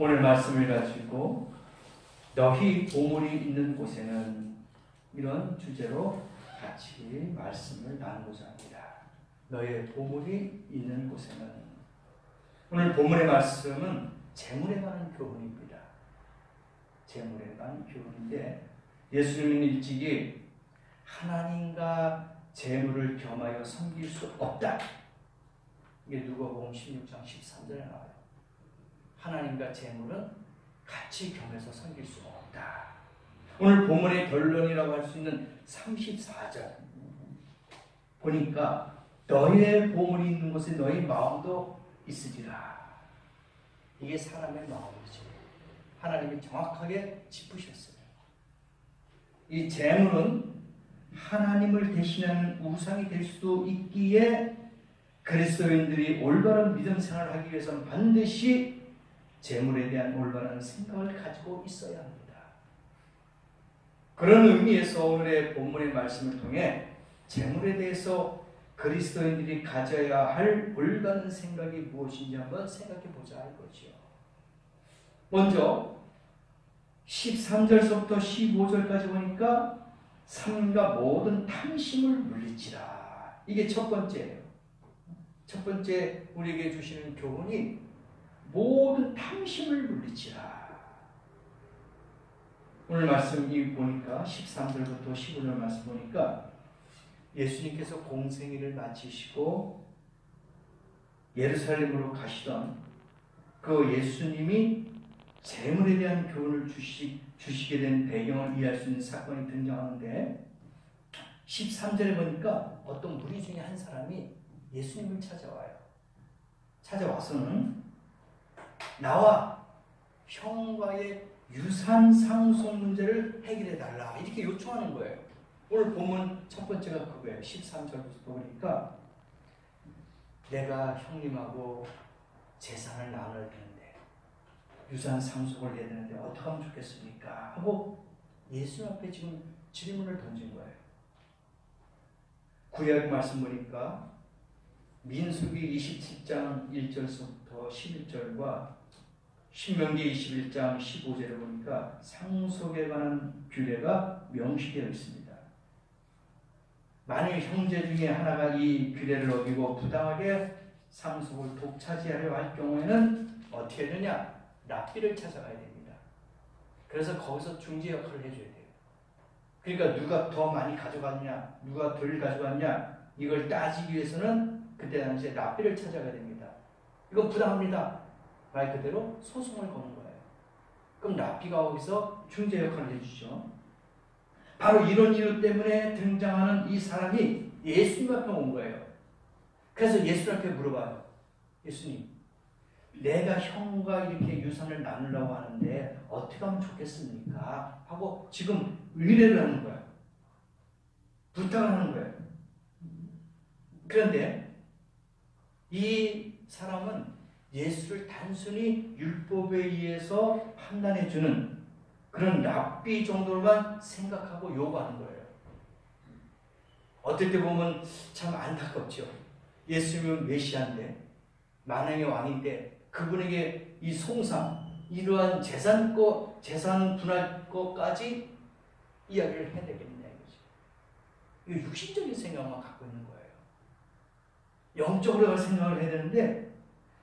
오늘 말씀을 가지고 너희 보물이 있는 곳에는 이런 주제로 같이 말씀을 나누고자 합니다. 너의 보물이 있는 곳에는. 오늘 본문의 말씀은 재물에 관한 교훈입니다. 재물에 관한 교훈인데 예수님은 일찍이 하나님과 재물을 겸하여 섬길 수 없다. 이게 누가복음 16장 13절에 나와요. 하나님과 재물은 같이 겸해서 섬길 수 없다. 오늘 본문의 결론이라고 할 수 있는 34절 보니까 너희의 보물이 있는 곳에 너희 마음도 있으리라. 이게 사람의 마음이죠. 하나님이 정확하게 짚으셨어요. 이 재물은 하나님을 대신하는 우상이 될 수도 있기에 그리스도인들이 올바른 믿음 생활을 하기 위해서는 반드시 재물에 대한 올바른 생각을 가지고 있어야 합니다. 그런 의미에서 오늘의 본문의 말씀을 통해 재물에 대해서 그리스도인들이 가져야 할 올바른 생각이 무엇인지 한번 생각해 보자 할 거지요. 먼저 13절서부터 15절까지 보니까 삶과 모든 탐심을 물리치라. 이게 첫 번째예요. 첫 번째 우리에게 주시는 교훈이 모든 탐심을 물리치라. 오늘 말씀 보니까 13절부터 15절 말씀 보니까 예수님께서 공생애를 마치시고 예루살렘으로 가시던 그 예수님이 재물에 대한 교훈을 주시게 된 배경을 이해할 수 있는 사건이 등장하는데 13절에 보니까 어떤 무리 중에 한 사람이 예수님을 찾아와요. 찾아와서는 나와 형과의 유산 상속 문제를 해결해 달라 이렇게 요청하는 거예요. 오늘 본문 첫 번째가 그거예요. 13절부터 보니까 내가 형님하고 재산을 나눠야 되는데 유산 상속을 해야 되는데 어떻게 하면 좋겠습니까? 하고 예수 앞에 지금 질문을 던진 거예요. 구약 말씀 보니까 민수기 27장 1절부터 11절과 신명기 21장 15절을 보니까 상속에 관한 규례가 명시되어 있습니다. 만일 형제 중에 하나가 이 규례를 어기고 부당하게 상속을 독차지하려 할 경우에는 어떻게 되느냐? 납비를 찾아가야 됩니다. 그래서 거기서 중재 역할을 해줘야 돼요. 그러니까 누가 더 많이 가져갔냐, 누가 덜 가져갔냐 이걸 따지기 위해서는 그때 당시에 납비를 찾아가야 됩니다. 이건 부당합니다. 말 그대로 소송을 거는 거예요. 그럼 납비가 거기서 중재 역할을 해주죠. 바로 이런 이유 때문에 등장하는 이 사람이 예수님 앞에 온 거예요. 그래서 예수님 앞에 물어봐요. 예수님, 내가 형과 이렇게 유산을 나누려고 하는데 어떻게 하면 좋겠습니까? 하고 지금 의뢰를 하는 거예요. 부탁을 하는 거예요. 그런데 이 사람은 예수를 단순히 율법에 의해서 판단해주는 그런 랍비 정도로만 생각하고 요구하는 거예요. 어떨 때 보면 참 안타깝죠. 예수님은 메시아인데 만왕의 왕인데 그분에게 이 송상, 이러한 재산 분할 것까지 이야기를 해야 되겠느냐 이거죠. 이거 육신적인 생각만 갖고 있는 거예요. 영적으로 생각을 해야 되는데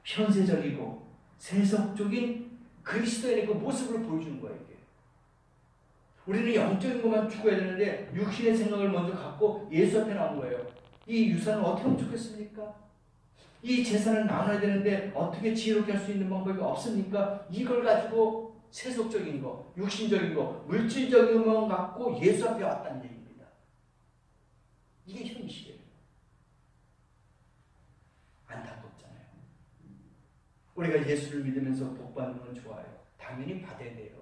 현세적이고 세속적인 그리스도인의 그 모습을 보여주는 거예요. 이게. 우리는 영적인 것만 추구해야 되는데 육신의 생각을 먼저 갖고 예수 앞에 나온 거예요. 이 유산을 어떻게 하면 좋겠습니까? 이 재산을 나눠야 되는데 어떻게 지혜롭게 할 수 있는 방법이 없습니까? 이걸 가지고 세속적인 거, 육신적인 거, 물질적인 것만 갖고 예수 앞에 왔다는 얘기입니다. 이게 현실이에요. 안타깝잖아요. 우리가 예수를 믿으면서 복 받는 건 좋아요. 당연히 받아야 돼요.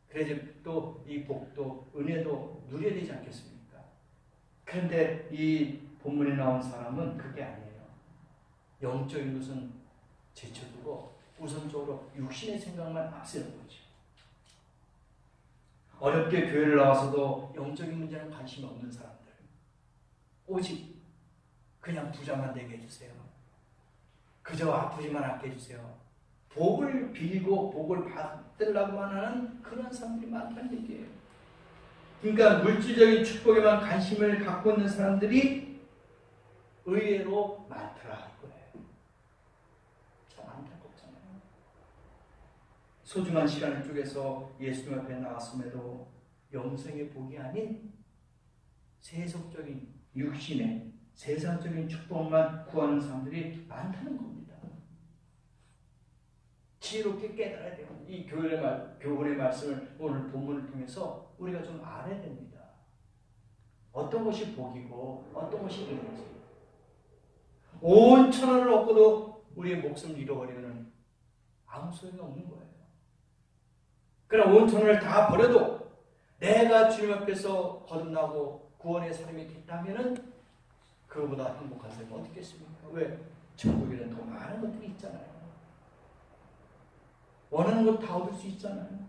그래서 또 이 복도 은혜도 누려야 되지 않겠습니까? 그런데 이 본문에 나온 사람은 그게 아니에요. 영적인 것은 제쳐두고 우선적으로 육신의 생각만 앞세우는 거죠. 어렵게 교회를 나와서도 영적인 문제는 관심이 없는 사람들. 오직 그냥 부자만 되게 해주세요. 그저 아프지만 않게 해주세요. 복을 빌고 복을 받으려고만 하는 그런 사람들이 많다는 얘기예요. 그러니까 물질적인 축복에만 관심을 갖고 있는 사람들이 의외로 많더라 이거예요. 참 안타깝잖아요. 소중한 시간을 쪼개서 예수님 앞에 나왔음에도 영생의 복이 아닌 세속적인 육신의 세상적인 축복만 구하는 사람들이 많다는 겁니다. 지혜롭게 깨달아야 돼요. 이 교훈의 말씀을 오늘 본문을 통해서 우리가 좀 알아야 됩니다. 어떤 것이 복이고 어떤 것이 은혜인지. 온 천하를 얻고도 우리의 목숨을 잃어버리면 아무 소용이 없는 거예요. 그러나 온 천하를 다 버려도 내가 주님 앞에서 거듭나고 구원의 사람이 됐다면 그거보다 행복한 삶이 어디 있겠습니까? 왜? 천국에는 더 많은 것들이 있잖아요. 원하는 것 다 얻을 수 있잖아요.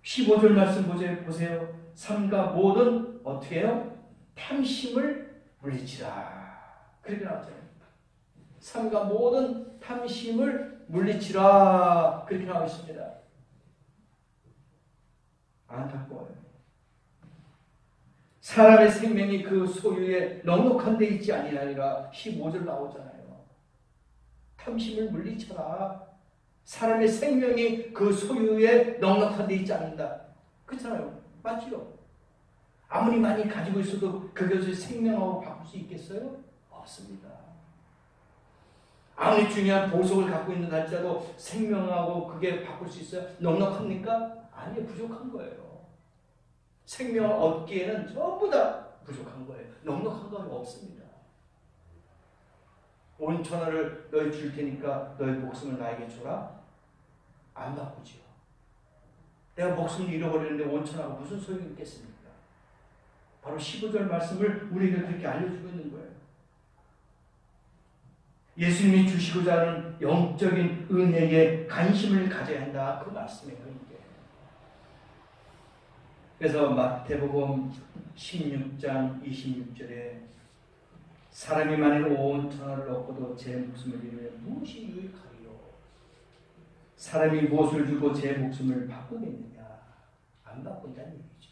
15절 말씀 보세요. 삼가 모든 어떻게 해요? 탐심을 물리치라. 그렇게 나왔잖아요. 삼가 모든 탐심을 물리치라. 그렇게 나와 있습니다. 안타까워요. 사람의 생명이 그 소유에 넉넉한 데 있지 아니하리라 15절 나오잖아요. 탐심을 물리쳐라. 사람의 생명이 그 소유에 넉넉한 데 있지 않는다. 그렇잖아요. 맞죠? 아무리 많이 가지고 있어도 그것을 생명하고 바꿀 수 있겠어요? 없습니다. 아무리 중요한 보석을 갖고 있는 할지라도 생명하고 그게 바꿀 수 있어요? 넉넉합니까? 아니요. 부족한 거예요. 생명을 얻기에는 전부 다 부족한 거예요. 넉넉한 건 없습니다. 온 천하를 너희 줄 테니까 너희 목숨을 나에게 줘라? 안 바꾸지요. 내가 목숨을 잃어버리는데 온 천하가 무슨 소용이 있겠습니까? 바로 15절 말씀을 우리에게 그렇게 알려주고 있는 거예요. 예수님이 주시고자 하는 영적인 은혜에 관심을 가져야 한다. 그 말씀이에요. 이게. 그래서 마태복음 16장 26절에 사람이 만일 온 천하를 얻고도 제 목숨을 잃으면 무엇이 유익하리요? 사람이 무엇을 주고 제 목숨을 바꾸겠느냐? 안 바꾼다는 얘기죠.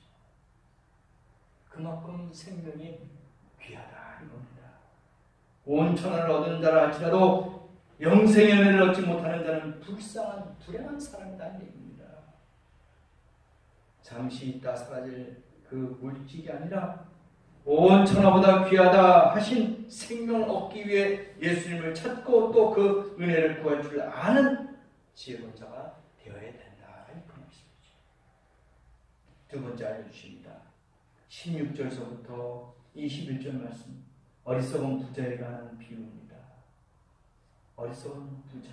그만큼 생명이 귀하다 이겁니다. 온 천하를 얻은 자라 할지라도 영생의 은혜를 얻지 못하는 자는 불쌍한 불행한 사람이라는 얘기입니다. 잠시 있다 사라질 그 물질이 아니라 온 천하보다 귀하다 하신 생명을 얻기 위해 예수님을 찾고 또 그 은혜를 구할 줄 아는 지혜로운 자가 되어야 된다. 그 말씀이죠. 두 번째 알려주십니다. 16절서부터 21절 말씀. 어리석은 부자에게 하는 비유입니다. 어리석은 부자.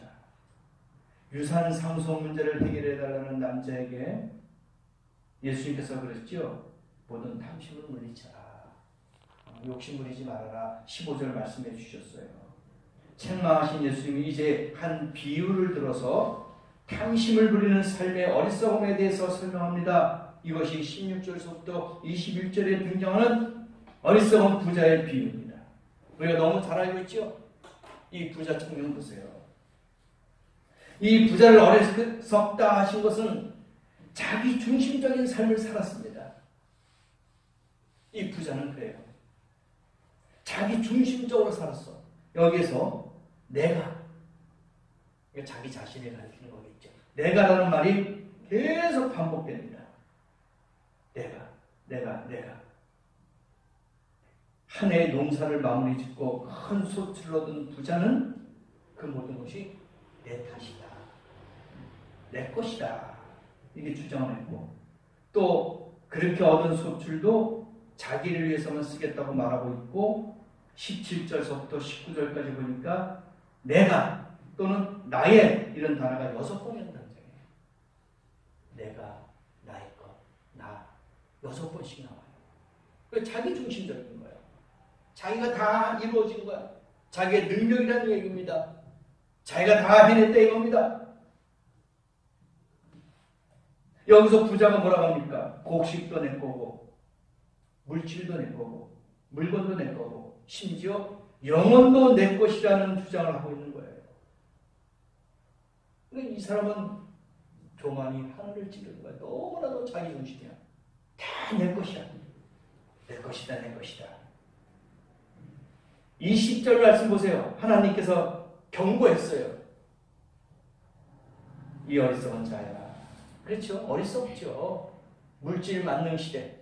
유산 상속 문제를 해결해달라는 남자에게 예수님께서 그랬죠. 모든 탐심을 물리쳐라. 욕심 부리지 말아라. 15절 말씀해 주셨어요. 책망하신 예수님이 이제 한 비유를 들어서 탐심을 부리는 삶의 어리석음에 대해서 설명합니다. 이것이 16절에서부터 21절에 등장하는 어리석은 부자의 비유입니다. 우리가 너무 잘 알고 있죠? 이 부자 청년 보세요. 이 부자를 어리석다 하신 것은 자기 중심적인 삶을 살았습니다. 이 부자는 그래요. 자기 중심적으로 살았어. 여기에서 내가, 자기 자신을 가리키는 거겠죠. 내가라는 말이 계속 반복됩니다. 내가. 한 해의 농사를 마무리 짓고 큰 소출을 얻은 부자는 그 모든 것이 내 탓이다. 내 것이다. 이게 주장을 했고, 또 그렇게 얻은 소출도 자기를 위해서만 쓰겠다고 말하고 있고, 17절서부터 19절까지 보니까 내가 또는 나의 이런 단어가 6번이라는 단어예요. 내가, 나의 것, 나 6번씩 나와요. 자기 중심적인 거예요. 자기가 다 이루어진 거야. 자기의 능력이라는 얘기입니다. 자기가 다 해냈다 이겁니다. 여기서 부자가 뭐라고 합니까? 곡식도 내 거고, 물질도 내 거고, 물건도 내 거고, 심지어 영혼도 내 것이라는 주장을 하고 있는 거예요. 그러니까 이 사람은 교만이 하늘을 찌르는 거야. 너무나도 자기 중심이야. 다 내 것이야. 내 것이다, 내 것이다. 이 10절 말씀 보세요. 하나님께서 경고했어요. 이 어리석은 자야. 그렇죠? 어리석죠. 물질 만능 시대.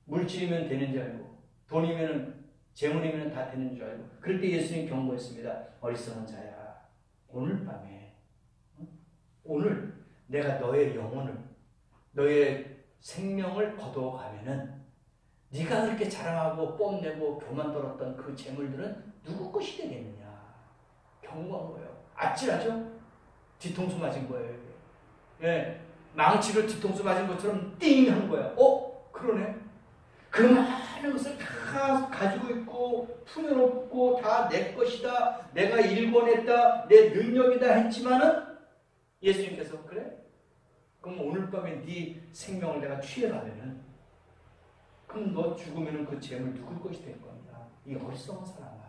물질이면 되는 줄 알고, 돈이면, 재물이면 다 되는 줄 알고. 그럴 때 예수님이 경고했습니다. 어리석은 자야. 오늘 밤에, 오늘 내가 너의 영혼을, 너의 생명을 거둬가면은 네가 그렇게 자랑하고 뽐내고 교만 떨었던 그 재물들은 누구 것이 되겠느냐. 경고한 거예요. 아찔하죠? 뒤통수 맞은 거예요. 예, 망치로 뒤통수 맞은 것처럼 띵 한 거야. 그러네. 그 많은 것을 다 가지고 있고 품어놓고 다 내 것이다. 내가 일궈냈다. 내 능력이다 했지만은 예수님께서 그래? 그럼 오늘 밤에 네 생명을 내가 취해가면은 그럼 너 죽으면은 그 재물 누구 것이 될 겁니다. 이 어리석은 사람아.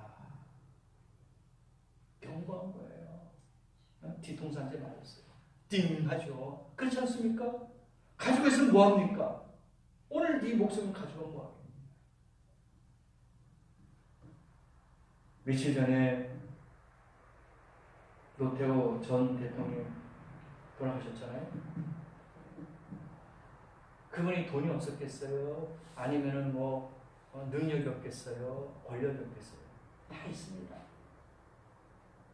경고한 거예요. 뒤통수한테 맞았어요. 띵 하죠. 그렇지 않습니까? 가지고 있으면 뭐합니까? 오늘 네 목숨을 가지고 뭐하겠냐. 며칠 전에 노태우 전 대통령 돌아가셨잖아요. 그분이 돈이 없었겠어요? 아니면은 뭐 능력이 없겠어요? 권력이 없겠어요? 다 있습니다.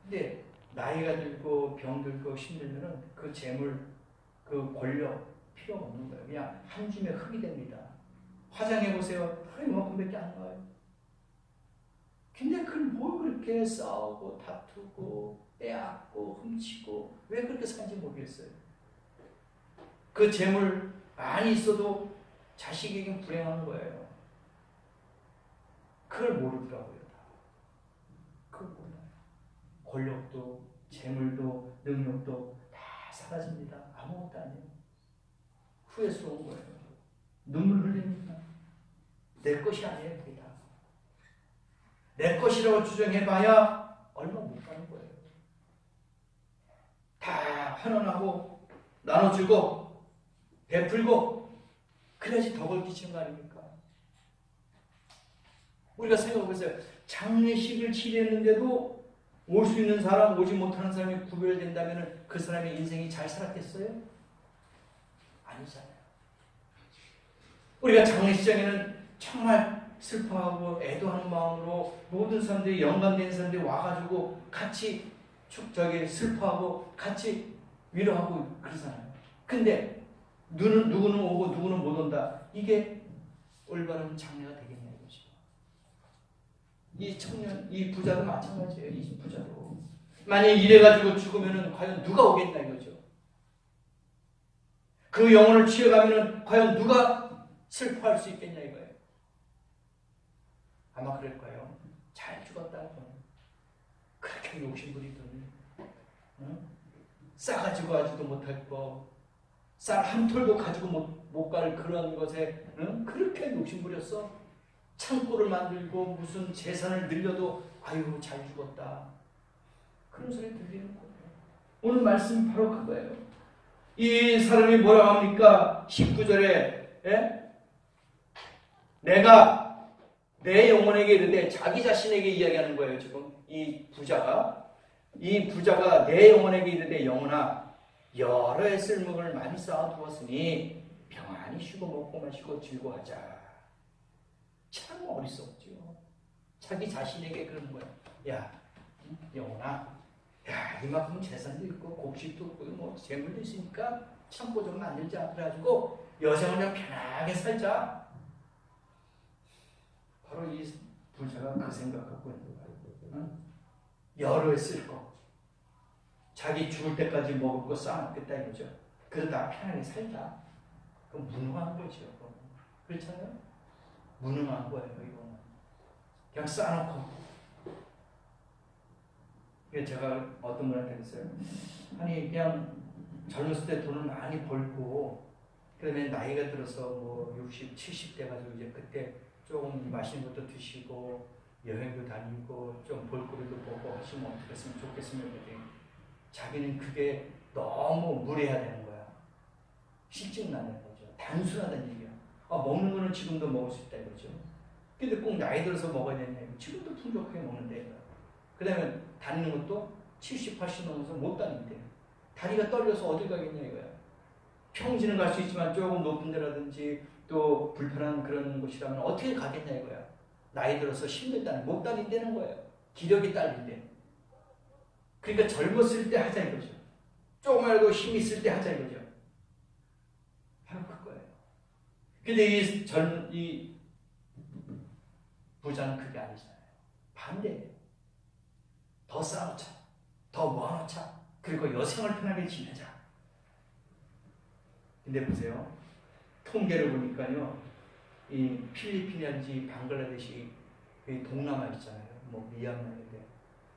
근데 나이가 들고 병 들고 힘들면은 그 재물, 그 권력 필요 없는 거예요. 그냥 한 줌의 흙이 됩니다. 화장해 보세요. 이만큼밖에 안 나와요. 근데 그걸 뭘 그렇게 싸우고 다투고 빼앗고 훔치고 왜 그렇게 사는지 모르겠어요. 그 재물 많이 있어도 자식에게 불행한 거예요. 그걸 모르더라고요. 그걸 몰라요. 권력도 재물도 능력도 다 사라집니다. 아무것도 아니에요. 후회스러운 거예요. 눈물 흘립니다. 내 것이 아니에요. 그게 다. 내 것이라고 주장해봐야 얼마 못 가는 거예요. 다 환원하고 나눠주고 베풀고 그래야지 덕을 끼치는 거 아닙니까? 우리가 생각해보세요. 장례식을 치르는데도 올 수 있는 사람, 오지 못하는 사람이 구별된다면 그 사람의 인생이 잘 살았겠어요? 아니잖아요. 우리가 장례식장에는 정말 슬퍼하고 애도하는 마음으로 모든 사람들이 연관된 사람들이 와가지고 같이 슬퍼하고 같이 위로하고 그러잖아요. 근데 누구는 오고 누구는 못 온다. 이게 올바른 장례가 되겠냐 이거죠. 이 청년, 이 부자도 마찬가지예요. 이 부자도. 만약 이래가지고 죽으면은 과연 누가 오겠냐 이거죠. 그 영혼을 취해가면은 과연 누가 슬퍼할 수 있겠냐 이거예요. 아마 그럴 거예요. 잘 죽었다고. 그렇게 욕심부리더니 싸가지고 하지도 못할 거, 쌀 한 톨도 가지고 못 갈 그런 것에 그렇게 욕심부렸어. 창고를 만들고 무슨 재산을 늘려도 아유 잘 죽었다. 그런 소리 들리는 거예요. 오늘 말씀이 바로 그거예요. 이 사람이 뭐라고 합니까? 19절에 내가 내 영혼에게 이르되 자기 자신에게 이야기하는 거예요. 지금 이 부자가 내 영혼에게 이르되 영혼아 여러 해 쓸먹을 많이 쌓아두었으니 평안히 쉬고 먹고 마시고 즐거워하자. 참 어리석죠. 자기 자신에게 그러는 거야. 야 영혼아, 야 이만큼 재산도 있고 곡식도 있고 뭐 재물도 있으니까 참고 좀 만들자. 그래가지고 여생을 그냥 편하게 살자. 바로 이 부자가 그 생각하고 있는 거야. 여러 해 쓸 거. 자기 죽을 때까지 먹을 거 쌓아놓겠다 이거죠. 그래서 나 편하게 살자. 그럼 무능한 거죠. 그렇잖아요? 무능한 거예요, 이거는. 그냥 쌓아놓고. 제가 어떤 분한테 그랬어요. 아니, 그냥 젊었을 때 돈을 많이 벌고, 그다음에 나이가 들어서 뭐 60, 70 돼가지고 이제 그때 조금 맛있는 것도 드시고, 여행도 다니고, 좀 볼거리도 보고 하시면 어떻게 했으면 좋겠으면 그랬더니 자기는 그게 너무 무례해야 되는 거야. 실증나는 거죠. 단순하다는 얘기야. 먹는 거는 지금도 먹을 수 있다 이거죠. 근데 꼭 나이 들어서 먹어야 되냐. 지금도 풍족하게 먹는데. 그 다음에 다니는 것도 70, 80 넘어서 못 다닌대. 다리가 떨려서 어딜 가겠냐 이거야. 평지는 갈 수 있지만 조금 높은 데라든지 또 불편한 그런 곳이라면 어떻게 가겠냐 이거야. 나이 들어서 힘들다는 못 다닌다는 거예요. 기력이 딸린대. 그러니까 젊었을 때 하자 이거죠. 조금이라도 힘 있을 때 하자 이거죠. 바로 그거예요. 근데 이 부자는 그게 아니잖아요. 반대예요. 더 쌓아놓자. 더 모아놓자. 그리고 여생을 편하게 지내자. 근데 보세요. 통계를 보니까요. 이 필리핀이라든지 방글라데시 동남아 있잖아요. 뭐 미얀마인데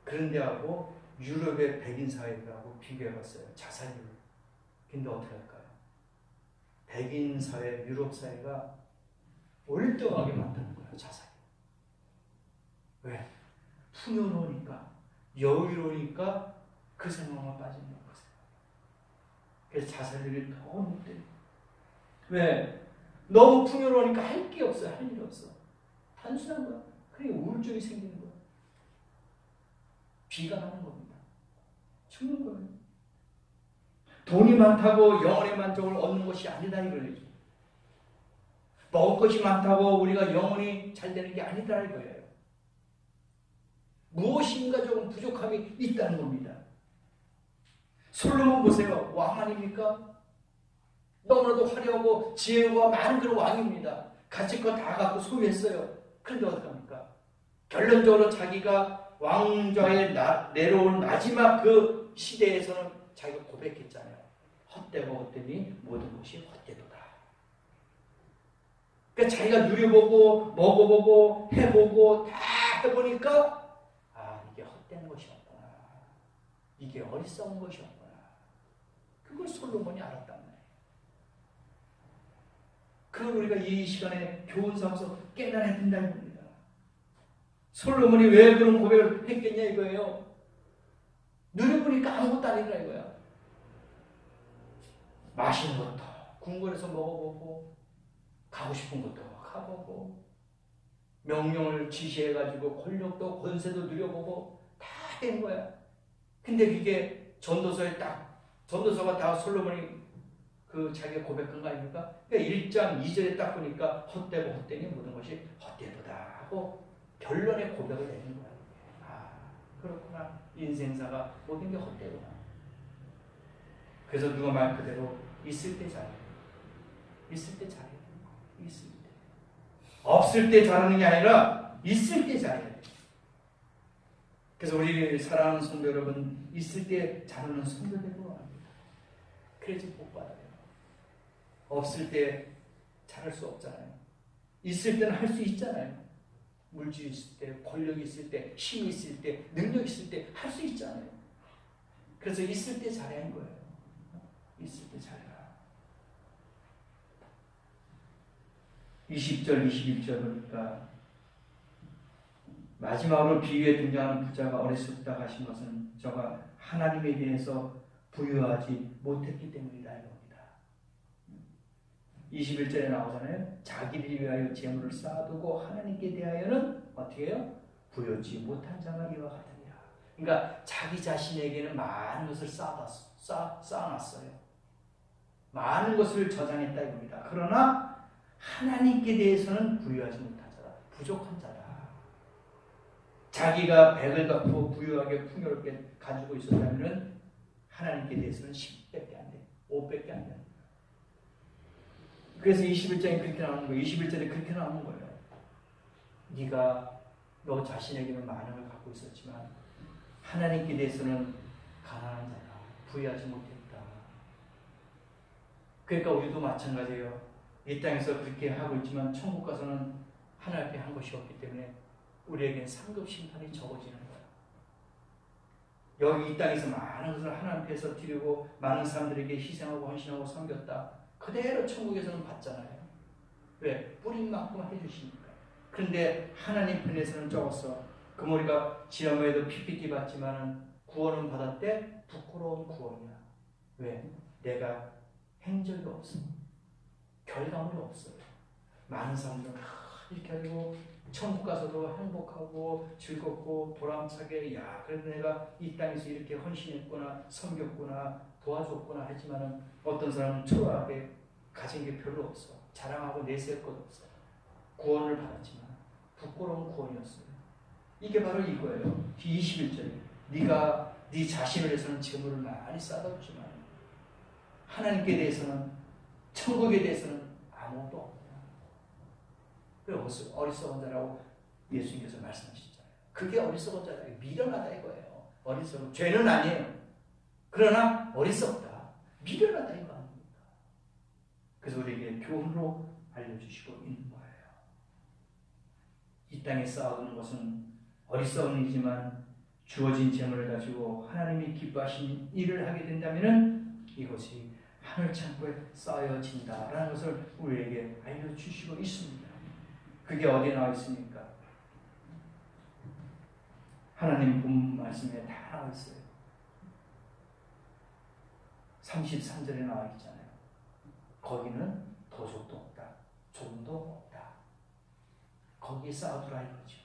그런 데하고 유럽의 백인 사회들하고 비교해봤어요. 자살률. 근데 어떻게 할까요? 백인 사회, 유럽 사회가 월등하게 많다는 거예요. 자살이. 왜? 풍요로우니까, 여유로우니까 그 생각만 빠지는 거예요. 그래서 자살률이 더 높대요. 왜? 너무 풍요로우니까 할 게 없어요. 할 일이 없어. 단순한 거야. 그러니까 우울증이 생기는 거야. 비관하는 겁니다. 죽는 거예요. 돈이 많다고 영혼의 만족을 얻는 것이 아니다 이거예요. 먹을 것이 많다고 우리가 영혼이 잘 되는 게 아니다 이거예요. 무엇인가 조금 부족함이 있다는 겁니다. 솔로몬 보세요. 왕 아닙니까? 너무나도 화려하고 지혜가 많은 그런 왕입니다. 가질 거 다 갖고 소유했어요. 그런데 어떡합니까? 결론적으로 자기가 왕좌에 내려온 마지막 그 시대에서는 자기가 고백했잖아요. 헛되고 헛되니 모든 것이 헛되도다. 그러니까 자기가 누려보고 먹어보고 해보고 다 해보니까 이게 헛된 것이었구나. 이게 어리석은 것이었구나. 그걸 솔로몬이 알았단 말이에요. 그걸 우리가 이 시간에 교훈 삼아서 깨달아야 된다는 겁니다. 솔로몬이 왜 그런 고백을 했겠냐 이거예요. 누려보니까 아무것도 아니더라 이거야. 맛있는 것도 궁궐에서 먹어보고 가고 싶은 것도 가보고 명령을 지시해가지고 권력도 권세도 누려보고 다 된 거야. 근데 이게 전도서가 다 솔로몬이 그 자기가 고백한 거 아닙니까? 그러니까 1장 2절에 딱 보니까 헛되고 헛되니 모든 것이 헛되도다 하고 결론의 고백을 내는 거야. 그렇구나. 인생사가 모든 게 헛되구나. 그래서 누가 말 그대로 있을 때 잘해. 있을 때 잘해. 있을 때. 없을 때 잘하는 게 아니라 있을 때 잘해. 그래서 우리 사랑하는 성도 여러분, 있을 때 잘하는 성도 되고 합니다. 그래야지 복 받아요. 없을 때 잘할 수 없잖아요. 있을 때는 할 수 있잖아요. 물질 있을 때, 권력이 있을 때, 힘이 있을 때, 능력이 있을 때 할 수 있잖아요. 그래서 있을 때 잘해야 하는 거예요. 있을 때 잘해라. 20절, 21절 보니까 마지막으로 비유에 등장하는 부자가 어리석다 하신 것은 저가 하나님에 대해서 부유하지 못했기 때문이다 이겁니다. 21절에 나오잖아요. 자기를 위하여 재물을 쌓아두고 하나님께 대하여는 어떻게 해요? 부여치 못한 자가 이와 같으니라. 그러니까 자기 자신에게는 많은 것을 쌓아놨어요. 많은 것을 저장했다 이겁니다. 그러나 하나님께 대해서는 부유하지 못한 자다. 부족한 자다. 자기가 100을 갚고 부유하게 풍요롭게 가지고 있었다면 하나님께 대해서는 10밖에 안 돼. 5밖에 안 돼. 그래서 21장에 그렇게 나오는 거예요. 21절에 그렇게 나오는 거예요. 네가 너 자신에게는 많은 걸 갖고 있었지만 하나님께 대해서는 가난한 자다. 부유하지 못했다. 그러니까 우리도 마찬가지예요. 이 땅에서 그렇게 하고 있지만 천국 가서는 하나님 앞에 한 것이 없기 때문에 우리에게는 상급 심판이 적어지는 거예요. 여기 이 땅에서 많은 것을 하나님 앞에서 드리고 많은 사람들에게 희생하고 헌신하고 섬겼다. 그대로 천국에서는 받잖아요. 왜? 뿌린 만큼 해주시니까. 그런데 하나님 편에서는 적었어. 그 머리가 지난번에도 PPT 받지만은 구원은 받았대. 부끄러운 구원이야. 왜? 내가 행적이 없어. 결과물이 없어요. 많은 사람들은 이렇게 하고 천국 가서도 행복하고 즐겁고 보람차게 그래도 내가 이 땅에서 이렇게 헌신했구나, 섬겼구나, 도와줬구나 하지만은 어떤 사람은 초라하게 가진 게 별로 없어. 자랑하고 내세울 것 없어. 구원을 받았지만 부끄러운 구원이었어요. 이게 바로 이거예요. 21절에 네가 네 자신을 위해서는 재물을 많이 쌓아뒀지만 하나님께 대해서는, 천국에 대해서는 아무것도 없다. 그래서 어리석은 자라고 예수님께서 말씀하셨잖아요. 그게 어리석은 자다. 미련하다 이거예요. 어리석은 죄는 아니에요. 그러나 어리석다, 미련하다 이거 아닙니까? 그래서 우리에게 교훈으로 알려주시고 있는 거예요. 이 땅에 쌓아두는 것은 어리석음이지만 주어진 재물을 가지고 하나님이 기뻐하신 일을 하게 된다면 이것이 하늘 창고에 쌓여진다라는 것을 우리에게 알려주시고 있습니다. 그게 어디에 나와 있습니까? 하나님 본 말씀에 다 나와 있어요. 33절에 나와 있잖아요. 거기는 도적도 없다, 종도 없다. 거기에 쌓아두라 이거죠.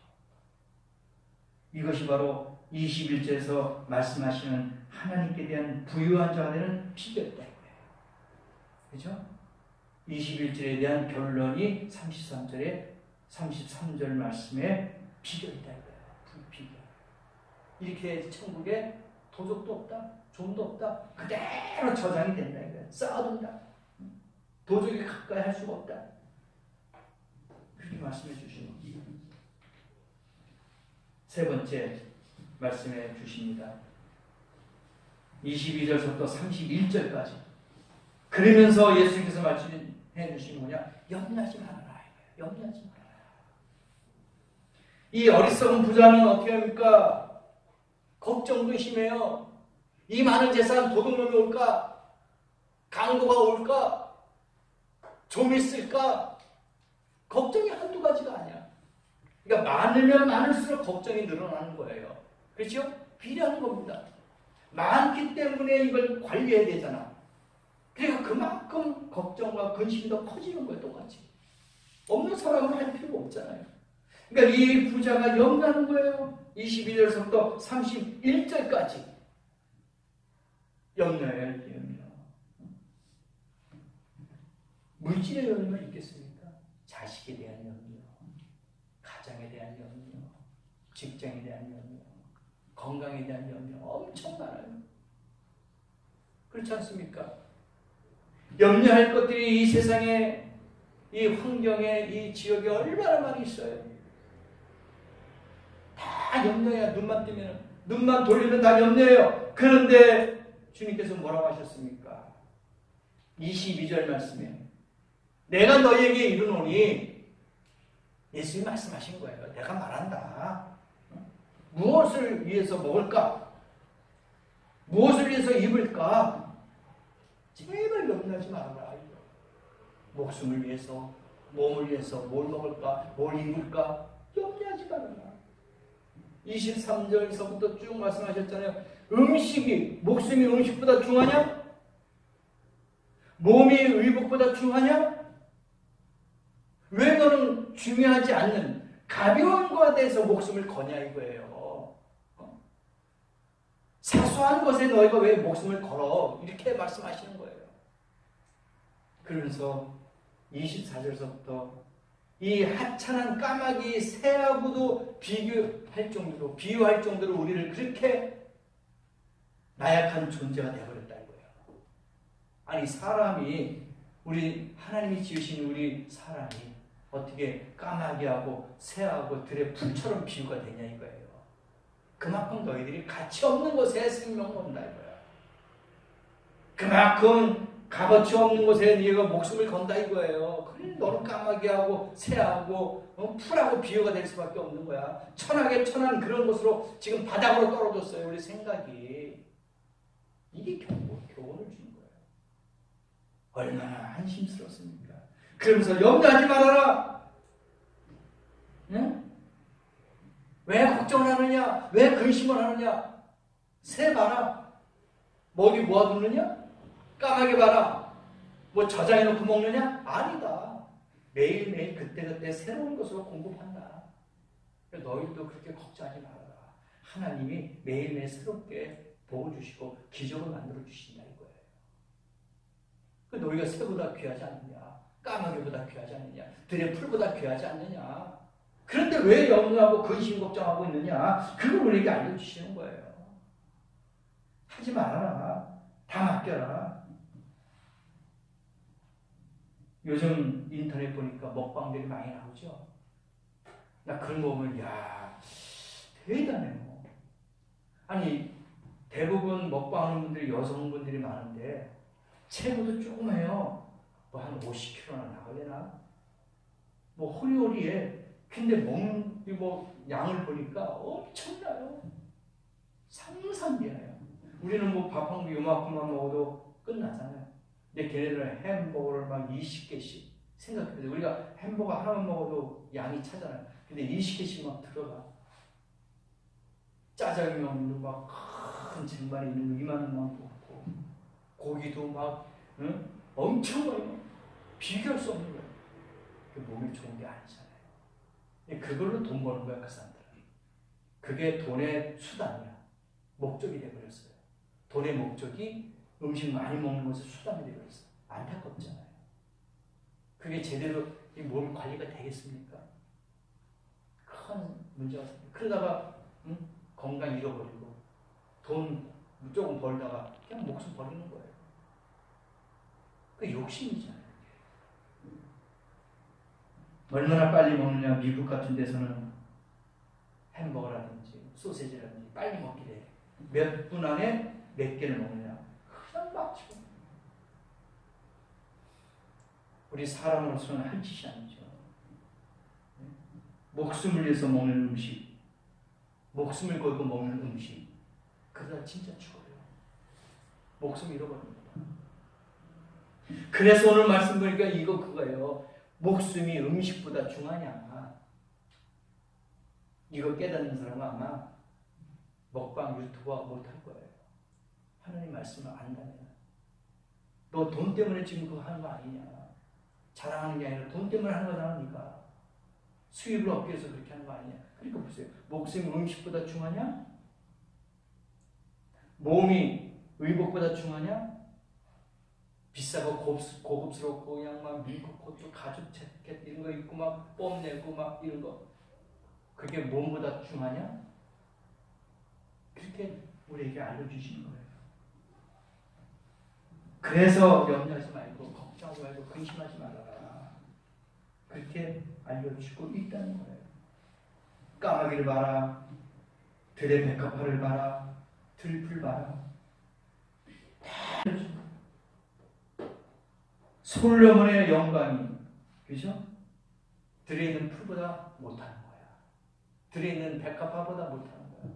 이것이 바로 21절에서 말씀하시는 하나님께 대한 부유한 자가 되는 비결이다 이거예요. 그렇죠? 21절에 대한 결론이 33절 말씀의 비결이다 이거예요. 비결. 이렇게 해야지 천국에 도적도 없다, 종도 없다, 그대로 저장이 된다 이거예요. 쌓아둔다. 도적이 가까이 할 수가 없다. 그렇게 말씀해 주시는 거예요. 세 번째 말씀해 주십니다. 22절부터 31절까지. 그러면서 예수님께서 말씀해 주시는 뭐냐? 염려하지 말아라. 염려하지 말아라. 이 어리석은 부자는 어떻게 합니까? 걱정도 심해요. 이 많은 재산 도둑놈이 올까? 강도가 올까? 좀이 쓸까? 걱정이 한두 가지가 아니야. 그러니까 많으면 많을수록 걱정이 늘어나는 거예요. 그렇죠? 비례하는 겁니다. 많기 때문에 이걸 관리해야 되잖아. 그러니까 그만큼 걱정과 근심이 더 커지는 거예요. 똑같이. 없는 사람은 할 필요가 없잖아요. 그러니까 이 부자가 염려하는 거예요. 22절부터 31절까지. 염려해야 할 염려. 물질의 염려가 있겠습니까? 자식에 대한 염려, 가장에 대한 염려, 직장에 대한 염려, 건강에 대한 염려 엄청 많아요. 그렇지 않습니까? 염려할 것들이 이 세상에, 이 환경에, 이 지역에 얼마나 많이 있어요. 다 염려해야. 눈만 뜨면, 눈만 돌리면 다 염려해요. 그런데 주님께서 뭐라고 하셨습니까? 22절 말씀에 내가 너희에게 이르노니, 예수님이 말씀하신 거예요. 내가 말한다. 무엇을 위해서 먹을까? 무엇을 위해서 입을까? 제발 염려하지 말아라. 목숨을 위해서, 몸을 위해서 뭘 먹을까? 뭘 입을까? 염려하지 말아라. 23절에서부터 쭉 말씀하셨잖아요. 음식이, 목숨이 음식보다 중하냐? 몸이 의복보다 중하냐? 왜 너는 중요하지 않는 가벼운 것에 대해서 목숨을 거냐 이거예요. 사소한 것에 너희가 왜 목숨을 걸어? 이렇게 말씀하시는 거예요. 그러면서 24절에서부터 이 하찮은 까마귀 새하고도 비유할 정도로 우리를 그렇게 나약한 존재가 되어버렸다 이거예요. 아니 사람이, 우리 하나님이 지으신 우리 사람이 어떻게 까마귀하고 새하고 들의 풀처럼 비유가 되냐 이거예요. 그만큼 너희들이 가치 없는 것에 생명을 건다 이거야. 그만큼 값어치 없는 것에 네가 목숨을 건다 이거예요. 그래 너는 까마귀하고 새하고 풀하고 비유가 될 수밖에 없는 거야. 천하게 천한 그런 것으로 지금 바닥으로 떨어졌어요. 우리 생각이. 이게 교훈을 주는 거예요. 얼마나 한심스럽습니까? 그러면서 염려하지 말아라. 응? 왜 걱정을 하느냐? 왜 근심을 하느냐? 새 봐라. 먹이 모아두느냐? 까마귀 봐라. 뭐 저장해놓고 먹느냐? 아니다. 매일매일 그때그때 새로운 것으로 공급한다. 너희도 그렇게 걱정하지 말아라. 하나님이 매일매일 새롭게 복을 주시고 기적을 만들어 주신다 이거예요. 너희가 새보다 귀하지 않느냐? 까마귀보다 귀하지 않느냐? 들의 풀보다 귀하지 않느냐? 그런데 왜 염려하고 근심 걱정하고 있느냐? 그걸 우리에게 알려주시는 거예요. 하지 말아라. 다 맡겨라. 요즘 인터넷 보니까 먹방들이 많이 나오죠. 나 그런 거 보면 야 대단해요. 아니 대부분 먹방하는 분들이 여성분들이 많은데 체구도 조그매요. 뭐 한 50kg나 나가려나? 뭐 호리호리해. 근데 먹는 뭐 양을 보니까 엄청나요. 상상돼요. 우리는 뭐 밥 한 개 요만큼만 먹어도 끝나잖아요. 근데 걔네들은 햄버거를 막 20개씩 생각해보세요. 우리가 햄버거 하나만 먹어도 양이 차잖아요. 근데 20개씩 막 들어가. 짜장면 막 큰 쟁반에 있는 이만한 만 먹고 고기도 막 응? 엄청 많이 비교할 수 없는 거예요. 그 몸에 좋은 게 아니잖아요. 그걸로 돈 버는 거야 그 사람들은. 그게 돈의 수단이야. 목적이 되어버렸어요. 돈의 목적이 음식 많이 먹는 것의 수단이 되어버렸어요. 안타깝잖아요. 그게 제대로 이 몸 관리가 되겠습니까? 큰 문제가 생겨요. 그러다가 건강 잃어버리고 돈 조금 벌다가 그냥 목숨 버리는 거예요. 그 욕심이잖아요. 얼마나 빨리 먹느냐. 미국 같은 데서는 햄버거라든지 소세지라든지 빨리 먹게 돼. 몇 분 안에 몇 개를 먹느냐. 그냥 막 치고. 우리 사람으로서는 할 짓이 아니죠. 목숨을 위해서 먹는 음식, 목숨을 걸고 먹는 음식, 그러다 진짜 죽어요. 목숨 잃어버립니다. 그래서 오늘 말씀 보니까 이거 그거예요. 목숨이 음식보다 중하냐. 이거 깨닫는 사람은 아마 먹방 유튜버 못할 거예요. 하나님 말씀을 안다면. 너 돈 때문에 지금 그거 하는 거 아니냐. 자랑하는 게 아니라 돈 때문에 하는 거잖아. 수입을 얻기 위해서 그렇게 하는 거 아니냐. 그러니까 보세요. 목숨이 음식보다 중하냐? 몸이 의복보다 중하냐? 비싸고 고급스럽고 그냥 막 미국 코트 가죽 재킷 이런 거 입고 막 뽐내고 막 이런 거. 그게 몸보다 중하냐? 그렇게 우리에게 알려주시는 거예요. 그래서 염려하지 말고 걱정하지 말고 근심하지 말아라. 그렇게 알려주고 있다는 거예요. 까마귀를 봐라. 들의 백합화를 봐라. 들풀 봐라. 솔로몬의 영광이 그죠? 들에 있는 풀보다 못하는 거야. 들에 있는 백합화보다 못하는 거야.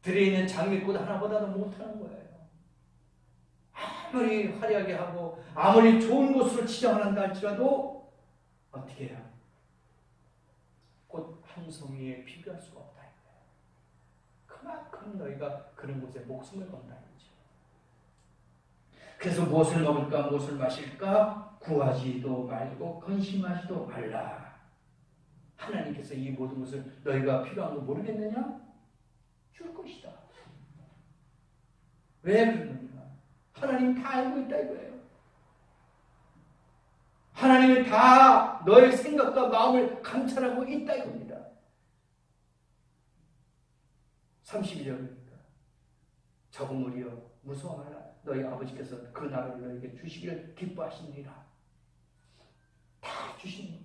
들에 있는 장미꽃 하나보다도 못하는 거예요. 아무리 화려하게 하고 아무리 좋은 곳으로 치장한다 할지라도 어떻게 해요? 꽃 한 송이에 비교할 수가 없다. 그만큼 너희가 그런 곳에 목숨을 건다. 그래서 무엇을 먹을까 무엇을 마실까 구하지도 말고 근심하지도 말라. 하나님께서 이 모든 것을 너희가 필요한 거 모르겠느냐? 줄 것이다. 왜 그러느냐? 하나님 다 알고 있다 이거예요. 하나님은 다 너의 생각과 마음을 감찰하고 있다 이겁니다. 32절입니다. 적은무리여 무서워하라. 너희 아버지께서 그 나라를 너희에게 주시기를 기뻐하시니라. 다 주시는 거예요.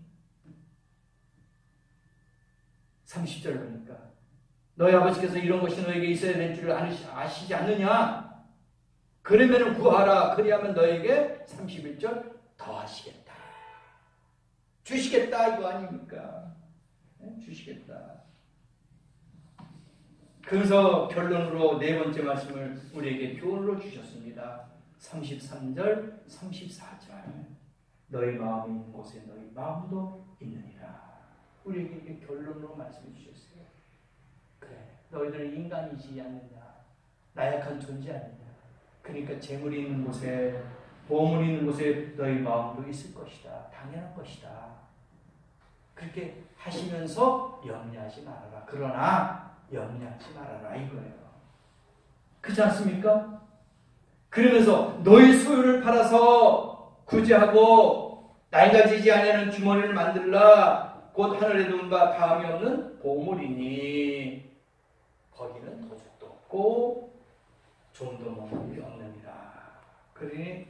30절 보니까 너희 아버지께서 이런 것이 너희에게 있어야 될 줄 아시지 않느냐? 그러면 구하라. 그리하면 너희에게 31절 더하시겠다. 주시겠다 이거 아닙니까? 네? 주시겠다. 그래서 결론으로 네 번째 말씀을 우리에게 교훈으로 주셨습니다. 33절, 34절. 너희 마음이 있는 곳에 너희 마음도 있느니라. 우리에게 결론으로 말씀해 주셨어요. 그래, 너희들은 인간이지 않느냐. 나약한 존재 아니냐. 그러니까 재물이 있는 곳에, 보물이 있는 곳에 너희 마음도 있을 것이다. 당연한 것이다. 그렇게 하시면서 염려하지 말아라. 그러나 염려하지 말아라 이거예요. 그렇지 않습니까? 그러면서 너희 소유를 팔아서 구제하고 나이가 지지 아니하는 주머니를 만들라. 곧 하늘에 둔 바 다음이 없는 보물이니 거기는 도둑도 없고 좀도 먹는 일이 없느니라. 그러니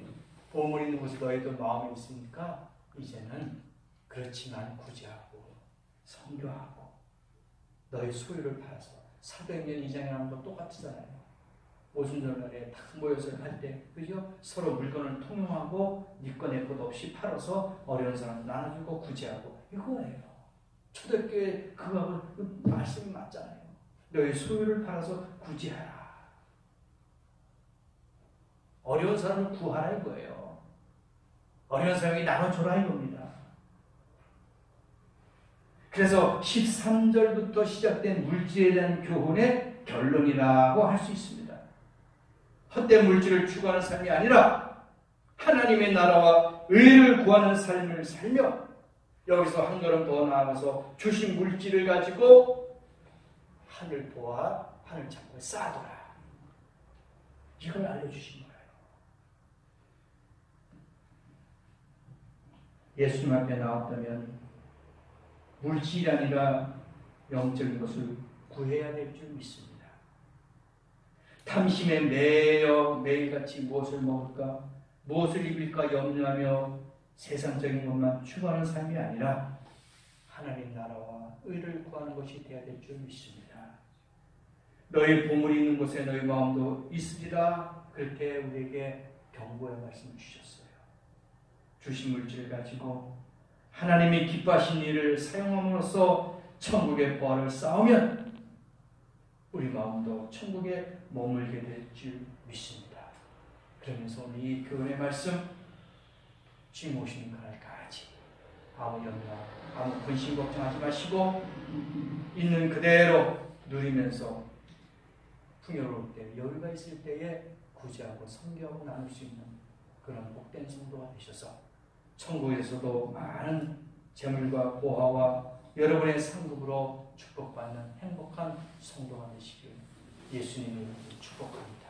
보물 있는 곳에 너희도 마음이 있으니까 이제는 그렇지만 구제하고 선교하고 너희 소유를 팔아서 사도행전 2장에 나온 거 똑같잖아요. 오순절날에 딱 모여서 할 때, 그죠? 서로 물건을 통용하고 네 거 내 것 없이 팔아서 어려운 사람 나눠주고 구제하고 이거예요. 초대교회 그거하고 말씀이 맞잖아요. 너희 소유를 팔아서 구제하라. 어려운 사람을 구하라 이거예요. 어려운 사람에게 나눠줘라 이겁니다. 그래서 13절부터 시작된 물질에 대한 교훈의 결론이라고 할 수 있습니다. 헛된 물질을 추구하는 삶이 아니라 하나님의 나라와 의를 구하는 삶을 살며 여기서 한 걸음 더 나아가서 주신 물질을 가지고 하늘 보아 하늘 창고에 쌓아둬라. 이걸 알려주신 거예요. 예수님 앞에 나왔다면 물질이 아니라 영적인 것을 구해야 될 줄 믿습니다. 탐심에 매여 매일같이 무엇을 먹을까, 무엇을 입을까 염려하며 세상적인 것만 추구하는 삶이 아니라 하나님 나라와 의를 구하는 것이 되어야 될 줄 믿습니다. 너희 보물이 있는 곳에 너희 마음도 있으리라. 그렇게 우리에게 경고의 말씀을 주셨어요. 주신 물질을 가지고 하나님이 기뻐하신 일을 사용함으로써 천국의 보화를 쌓으면 우리 마음도 천국에 머물게 될 줄 믿습니다. 그러면서 오늘 이 교훈의 말씀, 주님 오시는 그날까지 아무 염려, 아무 근심 걱정하지 마시고 있는 그대로 누리면서 풍요로울 때, 여유가 있을 때에 구제하고 섬기하고 나눌 수 있는 그런 복된 성도가 되셔서 천국에서도 많은 재물과 보화와 여러분의 상급으로 축복받는 행복한 성도가 되시길 예수님이 축복합니다.